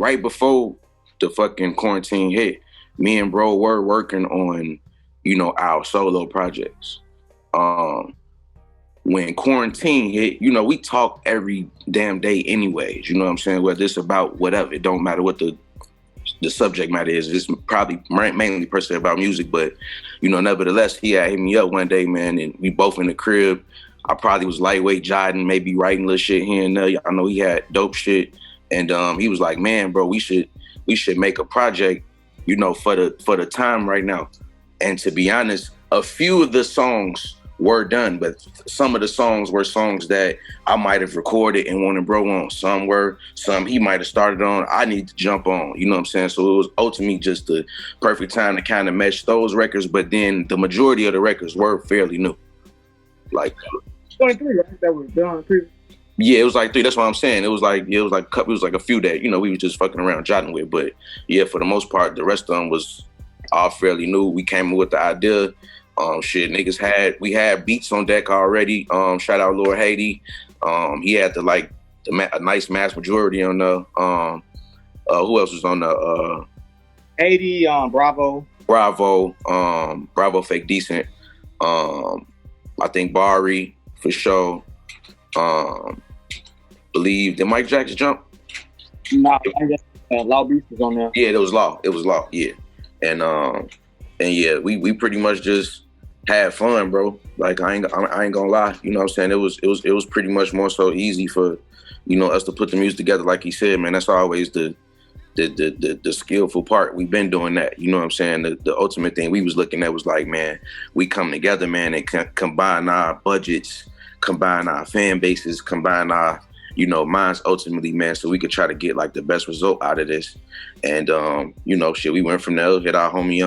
right before the fucking quarantine hit, me and bro were working on, you know, our solo projects. When quarantine hit, you know, we talk every damn day anyways, you know what I'm saying? Whether it's about whatever, it don't matter what the subject matter is. It's probably mainly per se about music, but, you know, nevertheless, he had hit me up one day, man, and we both in the crib. I probably was lightweight jotting, maybe writing little shit here and there. I know he had dope shit. And he was like, man, bro, we should make a project, you know, for the time right now. And to be honest, a few of the songs were done, but some of the songs were songs that I might have recorded and wanted bro on. Some he might have started on, I need to jump on, you know what I'm saying? So it was ultimately just the perfect time to kind of mesh those records, but then the majority of the records were fairly new. Like 23, right? That was done too. Yeah, it was like 3. That's what I'm saying. It was like a few that, you know, we were just fucking around jotting with. But yeah, for the most part, the rest of them was all fairly new. We came with the idea. We had beats on deck already. Shout out Lord Haiti. He had a nice mass majority on the. Who else was on the? Haiti, Bravo, Fake Decent. I think Bari for sure. Believe did Mike Jackson jump? No, Law Beast was on there. Yeah, it was Law. Yeah, and yeah, we pretty much just had fun, bro. Like I ain't gonna lie, you know what I'm saying? It was pretty much more so easy for, you know, us to put the music together. Like he said, man, that's always the skillful part. We've been doing that, you know what I'm saying? The ultimate thing we was looking at was like, man, we come together, man, and combine our budgets, combine our fan bases, combine our, you know, minds ultimately, man, so we could try to get like the best result out of this. And you know, shit, we went from there, hit our homie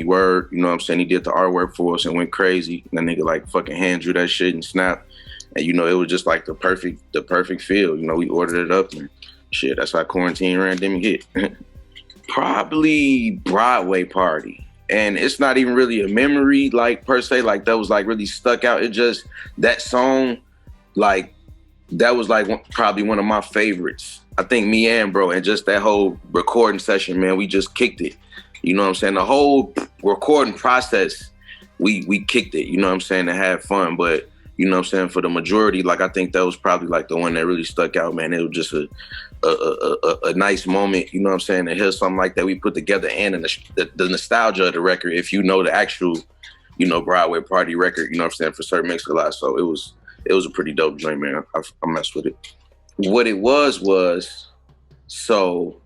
Word, you know what I'm saying? He did the artwork for us and went crazy. And that nigga like fucking hand drew that shit and snapped. And you know, it was just like the perfect feel. You know, we ordered it up and shit, that's how Quar-A-Ntine Randemic hit. Probably Broadway Party. And it's not even really a memory, like per se, like that was like really stuck out. It just, that song, like, that was like probably one of my favorites. I think me and bro, and just that whole recording session, man, we just kicked it. You know what I'm saying? The whole recording process, we kicked it, you know what I'm saying, to have fun. But, you know what I'm saying, for the majority, like I think that was probably like the one that really stuck out, man. It was just a nice moment, you know what I'm saying, to hear something like that we put together, and the nostalgia of the record, if you know the actual, you know, Broadway Party record, you know what I'm saying, for certain mix a lot. So it was a pretty dope joint, man. I messed with it. What it was, so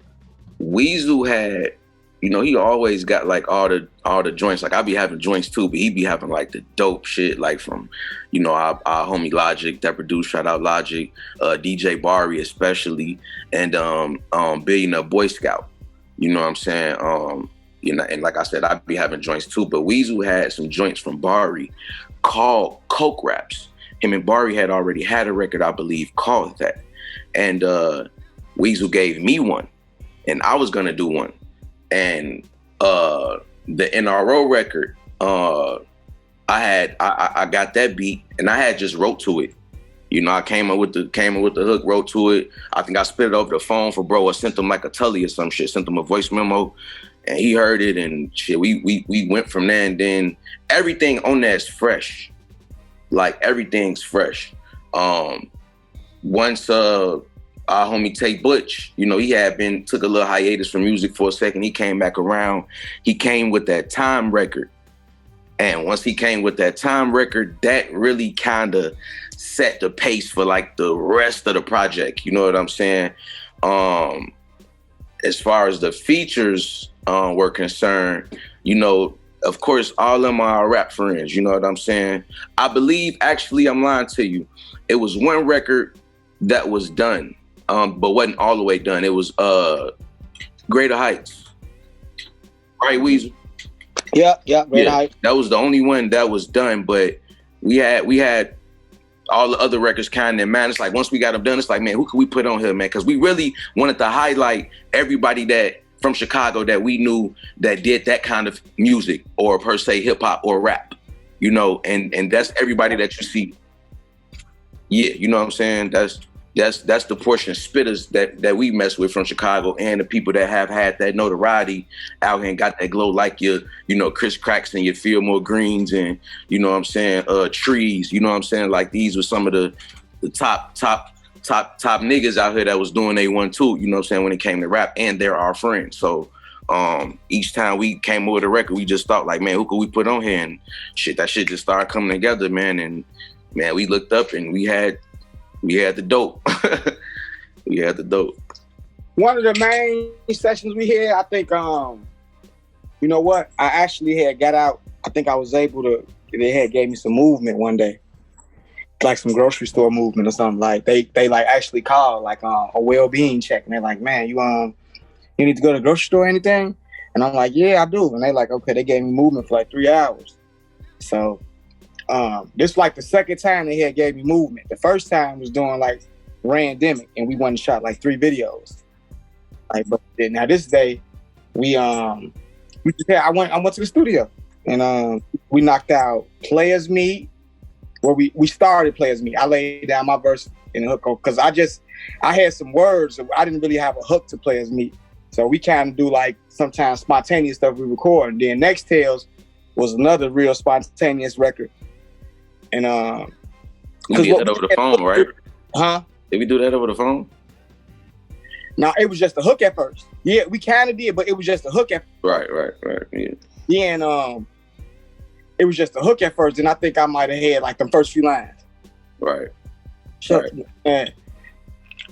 Weasel had, you know, he always got like all the joints. Like I be having joints too, but he be having like the dope shit, like from, you know, our homie Logic that produced, shout out Logic, DJ Bari especially, and Billionaire Boy Scout. You know what I'm saying? You know, and like I said, I be having joints too, but Weasel had some joints from Bari called Coke Raps. Him and Bari had already had a record, I believe, called that. And Weasel gave me one, and I was gonna do one. And the N.R.O. record, I got that beat, and I had just wrote to it. You know, I came up with the hook, wrote to it. I think I spit it over the phone for bro. I sent him like a telly or some shit. Sent him a voice memo, and he heard it, and shit. We went from there, and then everything on that is fresh. Like everything's fresh. Once our homie Tay Butch, you know, he had took a little hiatus from music for a second. He came back around. He came with that Time record. And once he came with that Time record, that really kind of set the pace for like the rest of the project. You know what I'm saying? As far as the features were concerned, you know, of course, all of them are our rap friends. You know what I'm saying? I believe, actually, I'm lying to you. It was one record that was done. But wasn't all the way done. It was Greater Heights. Right, Weasel? Yeah, Greater Heights. That was the only one that was done, but we had all the other records kind of in mind. It's like once we got them done, it's like, man, who could we put on here, man? Because we really wanted to highlight everybody that from Chicago that we knew that did that kind of music, or per se hip hop or rap, you know, and that's everybody that you see. Yeah, you know what I'm saying? that's the portion of spitters that we mess with from Chicago, and the people that have had that notoriety out here and got that glow, like your, Chris Cracks and your Fillmore Greens, and you know what I'm saying, Trees, you know what I'm saying? Like, these were some of the top niggas out here that was doing A1 too, you know what I'm saying, when it came to rap, and they're our friends. So each time we came over with a record, we just thought like, man, who could we put on here? And that shit just started coming together, man. And man, we looked up and we had the dope. We had the dope. One of the main sessions we had, I think, you know what? I actually had got out. I think I was able to, they had gave me some movement one day. Like some grocery store movement or something. Like they like actually called like a well-being check. And they're like, man, you need to go to the grocery store or anything? And I'm like, yeah, I do. And they like, okay, they gave me movement for like 3 hours. So this like the second time they had gave me movement. The first time was doing like Randeemic, and we went and shot like 3 videos. Like, but now this day, I went to the studio and we knocked out Players Meet, where we started Players Meet. I laid down my verse in the hook because I had some words. I didn't really have a hook to Players Meet. So we kind of do like sometimes spontaneous stuff we record. And then Next Tales was another real spontaneous record. And you did that over the phone, right? Huh? Did we do that over the phone? No, it was just a hook at first. Yeah, we kind of did, but it was just a hook at first. Right. Yeah. Yeah, and it was just a hook at first, and I think I might have had like the first few lines. Right. And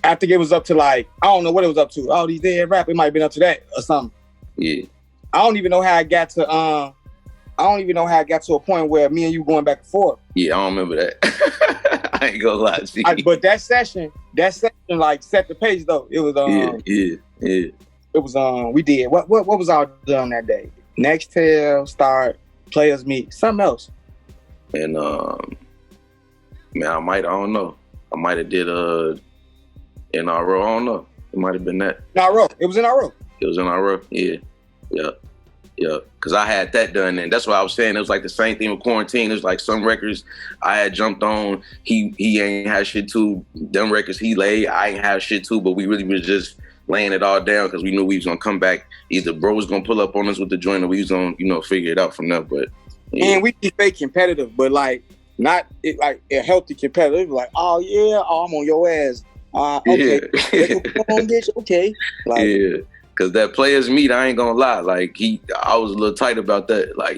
I think it was up to like, I don't know what it was up to. All these dead rap, it might have been up to that or something. Yeah. I don't even know how I got to a point where me and you going back and forth. Yeah, I don't remember that. I ain't gonna lie to you. But that session like set the pace though. It was yeah. It was we did what was all done that day? Next Tale, Start, Players Meet, something else. And man, I don't know. I might have did N.R.O. I don't know. It might have been that. N.R.O. It was N.R.O. It was N.R.O. Yeah. Because I had that done, and that's what I was saying. It was like the same thing with Quar-A-Ntine. It was like some records I had jumped on. He ain't had shit too. Them records he laid, I ain't have shit too. But we really was just laying it all down because we knew we was gonna come back. Either bro was gonna pull up on us with the joint, or we was gonna figure it out from there. But yeah. And we be fake competitive, but like not like a healthy competitive. Like, oh yeah, I'm on your ass. Okay, okay. Like, yeah. Cause that Players Meet, I ain't gonna lie. Like I was a little tight about that. Like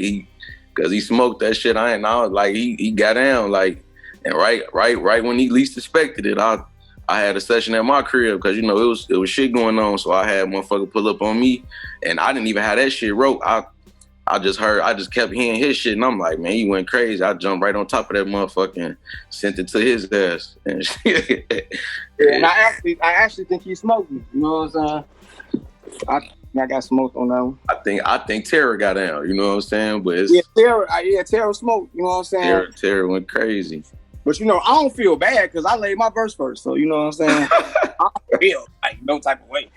cause he smoked that shit. I was like he got down. Like, and right when he least expected it, I had a session at my crib because it was shit going on. So I had motherfucker pull up on me, and I didn't even have that shit wrote. I just kept hearing his shit, and I'm like, man, he went crazy. I jumped right on top of that motherfucker and sent it to his ass. And shit. Yeah, and I actually think he smoked me. You know what I'm saying? I got smoked on that one. I think Terror got down, you know what I'm saying? But it's, Terror smoked, you know what I'm saying? Terror went crazy. But I don't feel bad because I laid my verse first, so you know what I'm saying? I don't feel like no type of way.